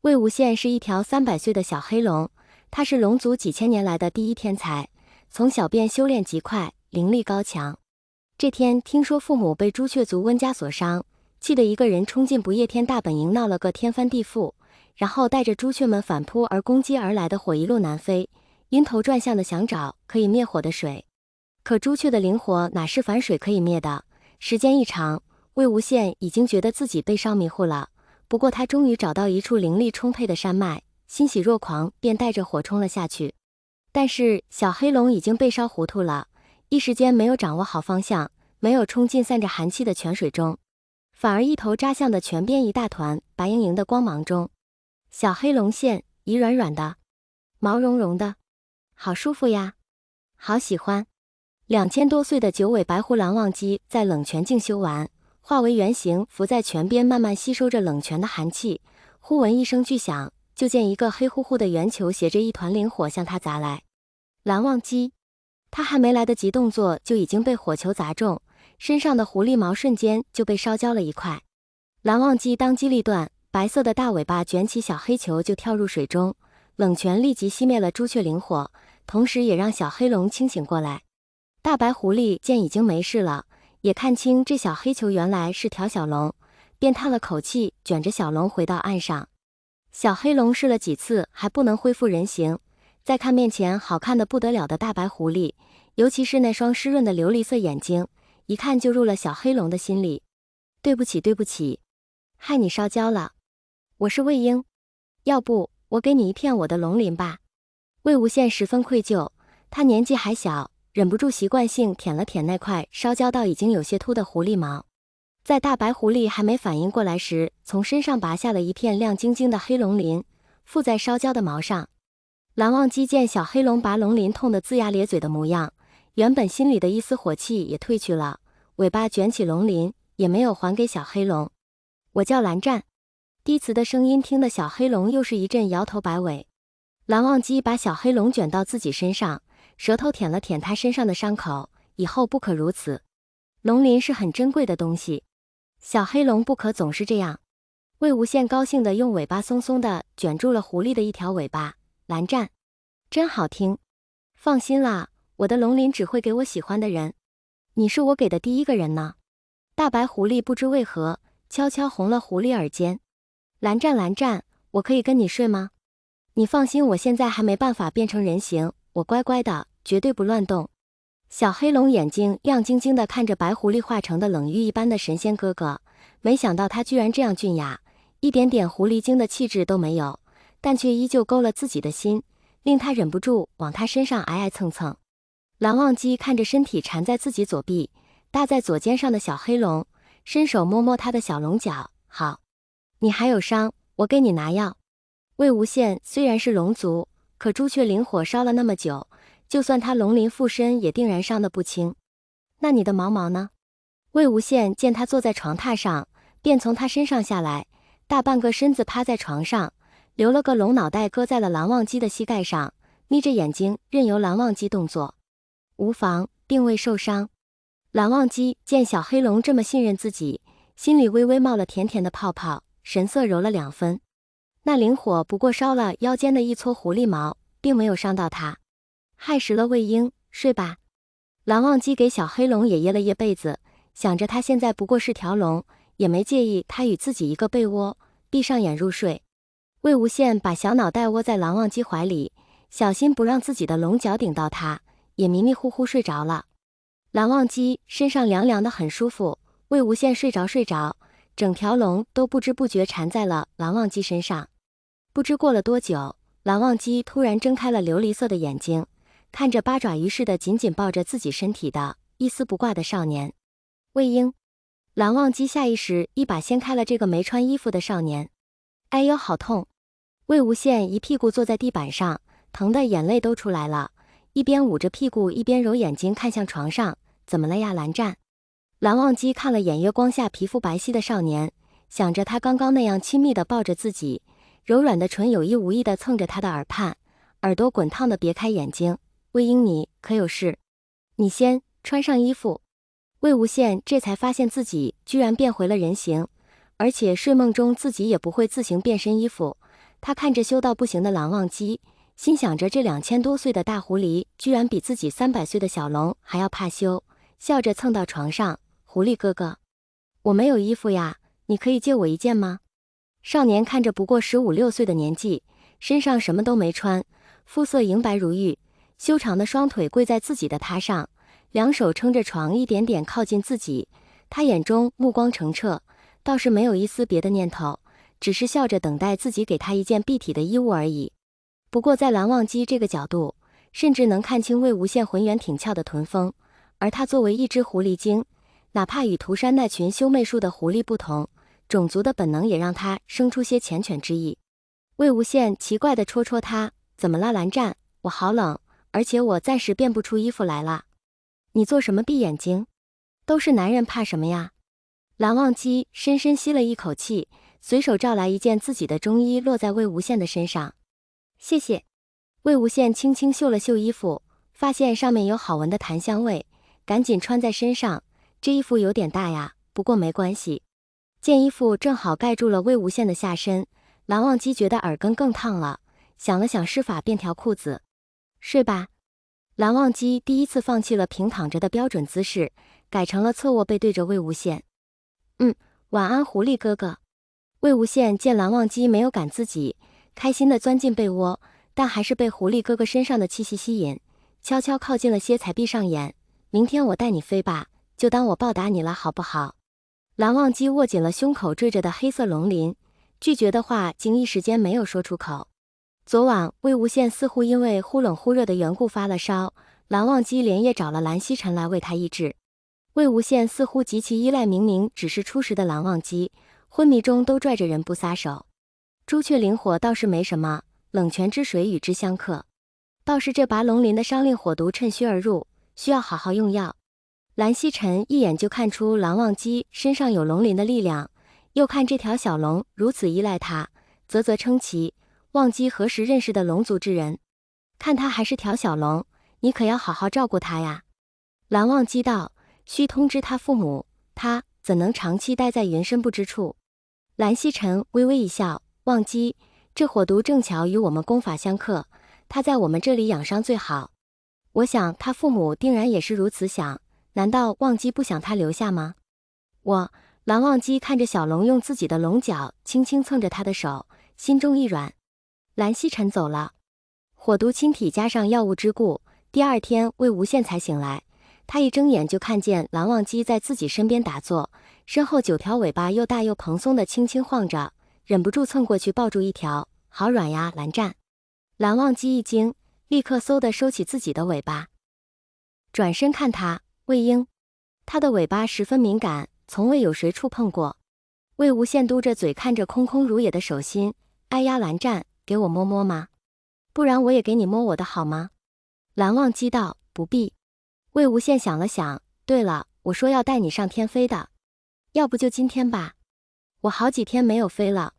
魏无羡是一条300岁的小黑龙，他是龙族几千年来的第一天才，从小便修炼极快，灵力高强。这天听说父母被朱雀族温家所伤，气得一个人冲进不夜天大本营闹了个天翻地覆，然后带着朱雀们反扑而攻击而来的火一路南飞，晕头转向的想找可以灭火的水。可朱雀的灵火哪是凡水可以灭的？时间一长，魏无羡已经觉得自己被烧迷糊了。不过他终于找到一处灵力充沛的山脉，欣喜若狂，便带着火冲了下去。但是小黑龙已经被烧糊涂了，一时间没有掌握好方向，没有冲进散着寒气的泉水中，反而一头扎向的泉边一大团白莹莹的光芒中。小黑龙线，宜软软的，毛茸茸的，好舒服呀，好喜欢。2000多岁的九尾白狐蓝忘机在冷泉静修完，化为原形，浮在泉边，慢慢吸收着冷泉的寒气。忽闻一声巨响，就见一个黑乎乎的圆球携着一团灵火向他砸来。蓝忘机，他还没来得及动作，就已经被火球砸中，身上的狐狸毛瞬间就被烧焦了一块。蓝忘机当机立断，白色的大尾巴卷起小黑球就跳入水中，冷泉立即熄灭了朱雀灵火，同时也让小黑龙清醒过来。大白狐狸见已经没事了，也看清这小黑球原来是条小龙，便叹了口气，卷着小龙回到岸上。小黑龙试了几次还不能恢复人形，再看面前好看的不得了的大白狐狸，尤其是那双湿润的琉璃色眼睛，一看就入了小黑龙的心里。对不起对不起，害你烧焦了，我是魏婴，要不我给你一片我的龙鳞吧。魏无羡十分愧疚，他年纪还小，忍不住习惯性舔了舔那块烧焦到已经有些秃的狐狸毛。在大白狐狸还没反应过来时，从身上拔下了一片亮晶晶的黑龙鳞，附在烧焦的毛上。蓝忘机见小黑龙拔龙鳞痛得龇牙咧嘴的模样，原本心里的一丝火气也退去了，尾巴卷起龙鳞，也没有还给小黑龙。我叫蓝湛。低磁的声音听得小黑龙又是一阵摇头摆尾。蓝忘机把小黑龙卷到自己身上，舌头舔了舔它身上的伤口，以后不可如此。龙鳞是很珍贵的东西，小黑龙不可总是这样。魏无羡高兴地用尾巴松松地卷住了狐狸的一条尾巴。蓝湛，真好听。放心啦，我的龙鳞只会给我喜欢的人，你是我给的第一个人呢。大白狐狸不知为何悄悄红了狐狸耳尖。蓝湛蓝湛，我可以跟你睡吗？你放心，我现在还没办法变成人形，我乖乖的，绝对不乱动。小黑龙眼睛亮晶晶地看着白狐狸化成的冷玉一般的神仙哥哥，没想到他居然这样俊雅，一点点狐狸精的气质都没有，但却依旧勾了自己的心，令他忍不住往他身上挨挨蹭蹭。蓝忘机看着身体缠在自己左臂，搭在左肩上的小黑龙，伸手摸摸他的小龙角。好，你还有伤，我给你拿药。魏无羡虽然是龙族，可朱雀灵火烧了那么久，就算他龙鳞附身也定然伤得不轻。那你的毛毛呢？魏无羡见他坐在床榻上，便从他身上下来，大半个身子趴在床上，留了个龙脑袋搁在了蓝忘机的膝盖上，眯着眼睛任由蓝忘机动作。无妨，并未受伤。蓝忘机见小黑龙这么信任自己，心里微微冒了甜甜的泡泡，神色柔了2分。那灵火不过烧了腰间的一撮狐狸毛，并没有伤到他。害死了魏婴，睡吧。蓝忘机给小黑龙也掖了掖被子，想着他现在不过是条龙，也没介意他与自己一个被窝，闭上眼入睡。魏无羡把小脑袋窝在蓝忘机怀里，小心不让自己的龙角顶到他，也迷迷糊糊睡着了。蓝忘机身上凉凉的很舒服，魏无羡睡着，整条龙都不知不觉缠在了蓝忘机身上。不知过了多久，蓝忘机突然睁开了琉璃色的眼睛，看着八爪鱼似的紧紧抱着自己身体的一丝不挂的少年。魏婴。蓝忘机下意识一把掀开了这个没穿衣服的少年。哎呦，好痛！魏无羡一屁股坐在地板上，疼得眼泪都出来了，一边捂着屁股一边揉眼睛看向床上。怎么了呀，蓝湛？蓝忘机看了眼月光下皮肤白皙的少年，想着他刚刚那样亲密地抱着自己，柔软的唇有意无意地蹭着他的耳畔，耳朵滚烫地别开眼睛。魏婴，你可有事？你先穿上衣服。魏无羡这才发现自己居然变回了人形，而且睡梦中自己也不会自行变身衣服，他看着羞到不行的蓝忘机，心想着这2000多岁的大狐狸居然比自己300岁的小龙还要怕羞，笑着蹭到床上。狐狸哥哥，我没有衣服呀，你可以借我一件吗？少年看着不过15、16岁的年纪，身上什么都没穿，肤色莹白如玉，修长的双腿跪在自己的榻上，两手撑着床一点点靠近自己。他眼中目光澄澈，倒是没有一丝别的念头，只是笑着等待自己给他一件蔽体的衣物而已。不过在蓝忘机这个角度，甚至能看清魏无羡浑圆挺翘的臀峰，而他作为一只狐狸精，哪怕与涂山那群修媚术的狐狸不同，种族的本能也让他生出些缱绻之意。魏无羡奇怪地戳戳他，怎么了蓝湛？我好冷，而且我暂时变不出衣服来了。你做什么闭眼睛？都是男人怕什么呀？蓝忘机深深吸了一口气，随手召来一件自己的中衣落在魏无羡的身上。谢谢。魏无羡轻轻嗅了嗅衣服，发现上面有好闻的檀香味，赶紧穿在身上。这衣服有点大呀，不过没关系。见衣服正好盖住了魏无羡的下身，蓝忘机觉得耳根更烫了，想了想施法便条裤子。睡吧。蓝忘机第一次放弃了平躺着的标准姿势，改成了侧卧背对着魏无羡。晚安狐狸哥哥。魏无羡见蓝忘机没有赶自己，开心地钻进被窝，但还是被狐狸哥哥身上的气息吸引，悄悄靠近了些才闭上眼。明天我带你飞吧，就当我报答你了好不好？蓝忘机握紧了胸口坠着的黑色龙鳞，拒绝的话竟一时间没有说出口。昨晚魏无羡似乎因为忽冷忽热的缘故发了烧，蓝忘机连夜找了蓝曦臣来为他医治。魏无羡似乎极其依赖明明只是初时的蓝忘机，昏迷中都拽着人不撒手。朱雀灵火倒是没什么，冷泉之水与之相克。倒是这拔龙鳞的伤令火毒趁虚而入，需要好好用药。蓝曦臣一眼就看出蓝忘机身上有龙鳞的力量，又看这条小龙如此依赖他，啧啧称奇，忘机何时认识的龙族之人，看他还是条小龙，你可要好好照顾他呀。蓝忘机道，需通知他父母，他怎能长期待在云深不知处？蓝曦臣微微一笑，忘机，这火毒正巧与我们功法相克，他在我们这里养伤最好。我想他父母定然也是如此想，难道忘机不想他留下吗？蓝忘机看着小龙用自己的龙角轻轻蹭着他的手，心中一软。蓝曦臣走了，火毒侵体加上药物之故，第二天魏无羡才醒来。他一睁眼就看见蓝忘机在自己身边打坐，身后9条尾巴又大又蓬松的轻轻晃着，忍不住蹭过去抱住一条，好软呀蓝湛。蓝忘机一惊，立刻嗖地收起自己的尾巴，转身看他，魏婴。他的尾巴十分敏感，从未有谁触碰过。魏无羡嘟着嘴看着空空如也的手心，哎呀蓝湛，给我摸摸吗？不然我也给你摸我的好吗？蓝忘机道，不必。魏无羡想了想，对了，我说要带你上天飞的，要不就今天吧，我好几天没有飞了。